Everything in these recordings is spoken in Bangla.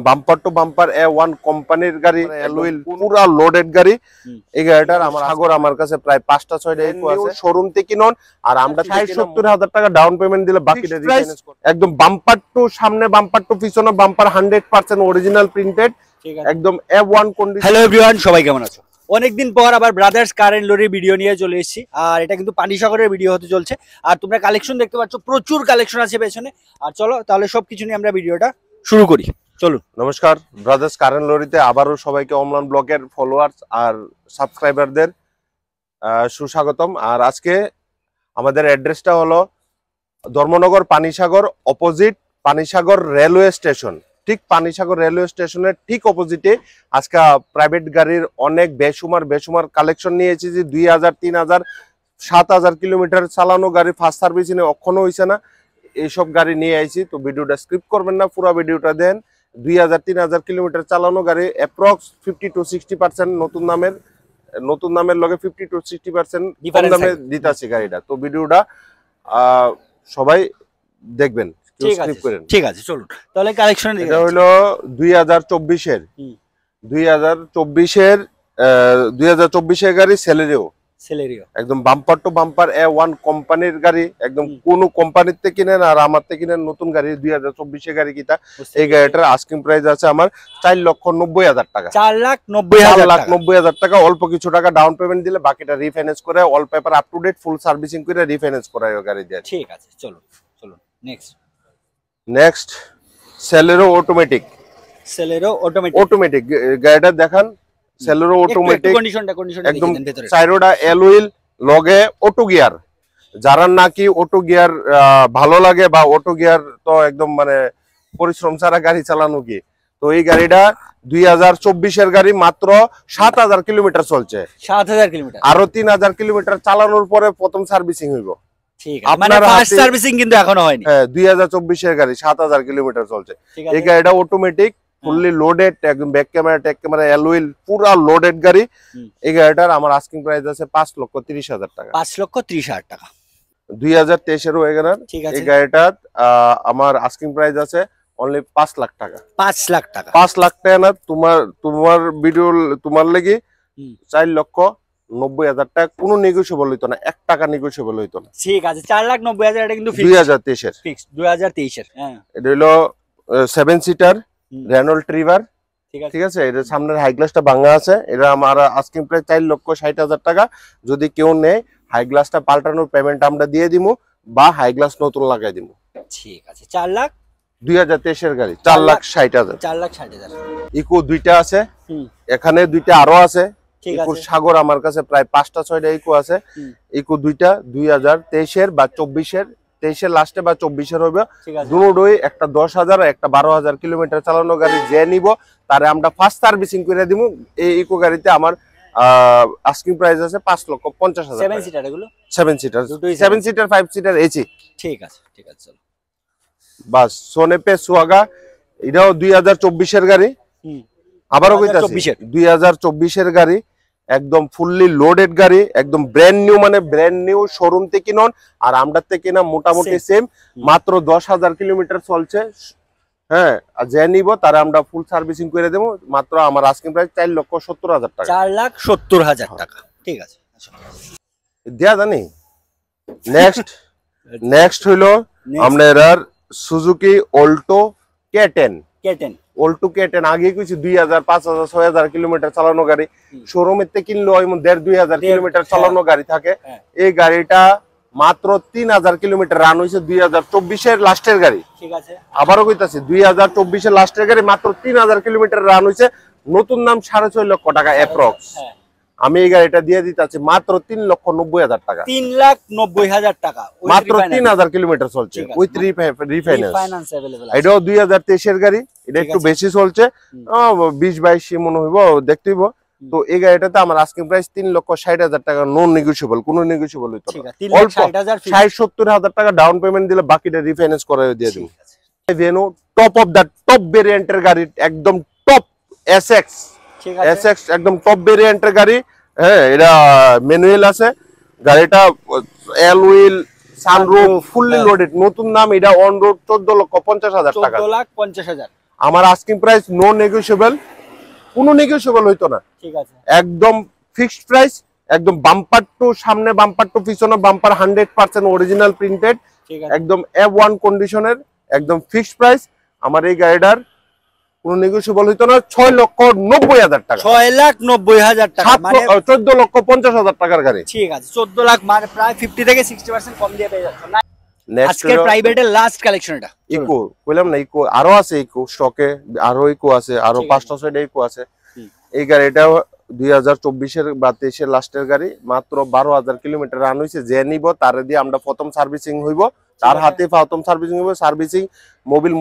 বাম্পার টু বাম্পার A1 কোম্পানির গাড়ি, অ্যালুইল পুরা লোডেড গাড়ি। এই গাড়িটার আমার কাছে প্রায় 5টা 6টা ইকো আছে। শোরুম থেকে কিনুন আর আমরা 60-70 হাজার টাকা ডাউন পেমেন্ট দিলে বাকিটা রিফাইন্যান্স একদম বাম্পার টু সামনে, বাম্পার টু পিছনে, বাম্পার 100% অরিজিনাল প্রিন্টেড, একদম A1 কন্ডিশন। হ্যালো এভরিওয়ান, সবাই কেমন আছো? অনেকদিন পর আবার ব্রাদার্স কার এন্ড লরির ভিডিও নিয়ে চলে এসেছি। আর এটা কিন্তু পানিসাগরের ভিডিও হতে চলছে। আর তোমরা কালেকশন দেখতে পাচ্ছ, প্রচুর কালেকশন আছে পেছনে। আর চলো তাহলে সবকিছু নিয়ে আমরা ভিডিওটা শুরু করি। চলুন। নমস্কার, ব্রাদার্স কার এন্ড লরিতে আবারও সবাইকে অমলান ব্লগের ফলোয়ার্স আর সাবস্ক্রাইবারদের সুস্বাগতম। আর আজকে আমাদের অ্যাড্রেসটা হলো Dharmanagar Panisagar, opposite Panisagar railway station. ঠিক পানিসাগর রেলওয়ে স্টেশনের ঠিক অপোজিটে আজকে প্রাইভেট গাড়ির অনেক বেসুমার কালেকশন নিয়েছি। যে 2000, 3000, 7000 কিলোমিটার চালানো গাড়ি, ফার্স্ট সার্ভিসিং অক্ষণও হয়েছে না, এইসব গাড়ি নিয়ে আইছি। তো ভিডিওটা স্কিপ করবেন না, পুরো ভিডিওটা দেন। 2000-3000 কিলোমিটার চালানো গাড়ি, অ্যাপ্রক্স 50-60% নতুন নামের লগে 50-60% কম দামে দিতেছি গাড়িটা। তো ভিডিওটা সবাই দেখবেন, ঠিক আছে চলুন তাহলে কালেকশন। এটা হলো 2024-এর 2024-এর গাড়ি, সেলেরিও একদম বাম্পার টু বাম্পার A1 কোম্পানির গাড়ি। একদম কোন কোম্পানির থেকে কিনেন আর আমার থেকে কিনেন নতুন গাড়ি 2024-এর গাড়ি কিটা। এই গাড়িটার আস্কিং প্রাইস আছে আমার 4,90,000 টাকা। 4,90,000 টাকা। অল্প কিছু টাকা ডাউন পেমেন্ট দিলে বাকিটা রিফাইন্যান্স করে, all paper up to date full servicing করে রিফাইন্যান্স করায় গাড়ি দিয়ে। ঠিক আছে চলুন। নেক্সট সেলেরো অটোমেটিক গাড়িটা দেখান। সেলেরো অটোমেটিক, একদম চাইরোডা অ্যালুইল লগে অটো গিয়ার। যারা নাকি অটো গিয়ার ভালো লাগে বা অটো গিয়ার তো একদম মানে পরিশ্রম ছাড়া গাড়ি চালানো কি, তো এই গাড়িটা 2024-এর গাড়ি, মাত্র 7000 কিলোমিটার চলছে। 7000 কিলোমিটার, আরো 3000 কিলোমিটার চালানোর পরে প্রথম সার্ভিসিং হইব। ঠিক আছে, মানে ফার্স্ট সার্ভিসিং কিন্তু এখনো হয়নি। হ্যাঁ, 2024-এর গাড়ি, 7000 কিলোমিটার চলছে। এই গাড়িটা অটোমেটিক, ফুললি লোডেড, একদম ব্যাক ক্যামেরা, ট্যাক ক্যামেরা, অ্যালুইল পুরা লোডেড গাড়ি। এই গাড়িটার আমার আস্কিং প্রাইস আছে 5,30,000 টাকা। 5,30,000 টাকা। 2023-এর ওয়েগনার। এই গাড়িটার আমার আস্কিং প্রাইস আছে অনলি 5 লাখ টাকা। 5 লাখ টাকা, 5 লাখ টাকা না, তোমার ভিডিও তোমার লাগি 4,90,000 টাকা। কোনো নেগোশিয়েবল হইতো না, 1 টাকা নেগোশিয়েবল হইতো না। ঠিক আছে, 4,90,000 এটা কিন্তু 2023-এর ফিক্স। 2023-এর হ্যাঁ, এটা হলো 7 সিটার রেনল্ট ট্রিভার। ঠিক আছে, এটা সামনের হাই গ্লাসটা ভাঙা আছে। এটা আমার আস্কিং প্রাইস 4,60,000 টাকা। যদি কেউ নেয় হাই গ্লাসটা পাল্টানোর পেমেন্ট আমরা দিয়ে দিমু বা হাই গ্লাস নতুন লাগাই দিমু। ঠিক আছে, 4 লাখ। 2023-এর গাড়ি 4,60,000। 4,60,000। ইকো দুইটা আছে, এখানে দুইটা আরো আছে। ইকো সাগর আমার কাছে প্রায় 5টা 6টা ইকো আছে। ইকো দুইটা 2023-এর বা 24-এর, 23-এর লাস্টে বা 24-এর হবে। দুটোই, একটা 10,000 একটা 12,000 কিলোমিটার চালানো গাড়ি যে নিব তারে আমরা ফার্স্ট সার্ভিসিং করে দিব। এই ইকো গাড়িতে আমার আস্কিং প্রাইস আছে 5,50,000। 7 সিটার এগুলো, 7 সিটার, 7 সিটার, 5 সিটার এসি। ঠিক আছে চলো বাস। সোনেপে সুয়াগা, এটাও 2024-এর গাড়ি। আবারও কইতাছি 2024-এর গাড়ি, একদম ফুললি লোডেড গাড়ি, একদম ব্র্যান্ড নিউ, মানে ব্র্যান্ড নিউ শোরুম থেকে কিনুন আর আমরা থেকে কিনা মোটামুটি সেম। মাত্র 10,000 কিলোমিটার চলছে। হ্যাঁ, আর যে নিব তারা আমরা ফুল সার্ভিসিং করে দেবো। মাত্র আমার আস্কিং প্রাইস 4,70,000 টাকা। 4,70,000 টাকা। ঠিক আছে, দেয়া জানি। নেক্সট হইলো আপনার Suzuki Alto K10। Alto K10 আগে কিছু 2000, 5000, 6000 কিলোমিটার চালানো গাড়ি। শোরুমের থেকে কিনলে 1,500-2,000 কিলোমিটার চালানো গাড়ি থাকে। এই গাড়িটা মাত্র 3,000 কিলোমিটার রান হয়েছে। 2024-এর লাস্টের গাড়ি। ঠিক আছে, আবারও কইতাছি 2024-এর লাস্টের গাড়ি, মাত্র 3,000 কিলোমিটার রান হয়েছে। নতুন দাম 6.5 লক্ষ টাকা অ্যাপ্রক্স। আমি এই গাড়িটা দিয়ে দিতেছি মাত্র 3,90,000 টাকা। 3,90,000 টাকা, মাত্র 3,000 কিলোমিটার চলছে উইথ রিফাইন্যান্স। এটাও 2023-এর গাড়ি, এটা একটু বেশি চলছে, 20-22 মনে হইব, দেখতে হইব। তো এই গাড়িটাতে আমার আস্কিং প্রাইস 3,60,000 টাকা, নন নেগোশিয়েবল, কোনো নেগোশিয়েবল হইতো না। 60-70,000 টাকা ডাউন পেমেন্ট দিলে বাকিটা রিফাইন্যান্স করে দিয়ে দিব। Venue top of the top ভেরিয়েন্টের গাড়ি, একদম টপ SX, একদম টপ ভেরিয়েন্টের গাড়ি। হ্যাঁ, এটা ম্যানুয়াল আছে গাড়িটা, অ্যালুইল, সানরুফ, ফুললি লোডেড। নতুন নাম, এটা অন রোড 14,50,000 টাকা। 14,50,000। আমার আস্কিং প্রাইস নো নেগোশিয়েবল, কোনো নেগোশিয়েবল হইতো না, ঠিক আছে একদম ফিক্সড প্রাইস, একদম বাম্পার টু সামনে বাম্পার টু পিছনে বাম্পার 100% অরিজিনাল প্রিন্টেড, ঠিক আছে একদম F1 কন্ডিশনের, একদম ফিক্সড প্রাইস। আমার এই গাড়িটার কোনো নেগোশিয়েবল হইতো না, 6,90,000 টাকা, 6,90,000 টাকা, মানে 14,50,000 টাকার গাড়ি। ঠিক আছে 14 লাখ, মানে প্রায় 50 থেকে 60% কম দিয়ে পেয়ে যাচ্ছ না। নেক্সট আজকের প্রাইভেটের লাস্ট কালেকশন এটা ইকো, কইলাম না ইকো আরো আছে, ইকো স্টকে আরো ইকো আছে, আরো ঠিক আছে। 5টা সাইডে ইকো আছে। এই গাড়িটা 2024-এর বা 23-এর লাস্টের গাড়ি, মাত্র 12,000 কিলোমিটার রান হইছে। যে নিব তারে দিয়ে আমরা প্রথম সার্ভিসিং হইব, তার হাতে প্রথম সার্ভিসিং হইব, সার্ভিসিং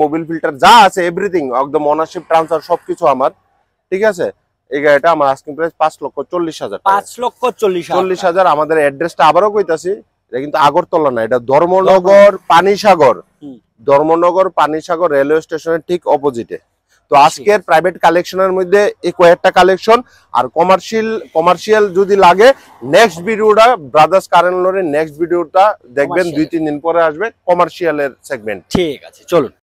মোবিল ফিল্টার যা আছে এভরিথিং, একদম ওনারশিপ ট্রান্সফার সবকিছু আমার, ঠিক আছে। এই গাড়িটা আমার আস্কিং প্রাইস 5,40,000 টাকা, 5,40,000। আমাদের অ্যাড্রেসটা আবারও কইতাছি, এটা কিন্তু আগরতলা না, এটা ধর্মনগর পানিসাগর, ধর্মনগর পানিসাগর রেলওয়ে স্টেশনের ঠিক অপোজিটে। তো আজকের প্রাইভেট কালেকশনের মধ্যে এই কয়েকটা কালেকশন, আর কমার্শিয়াল যদি লাগে নেক্সট ভিডিওটা ব্রাদার্স কার এন্ড লরির নেক্সট ভিডিওটা দেখবেন, 2-3 দিন পরে আসবে কমার্শিয়ালের সেগমেন্ট। ঠিক আছে চলুন।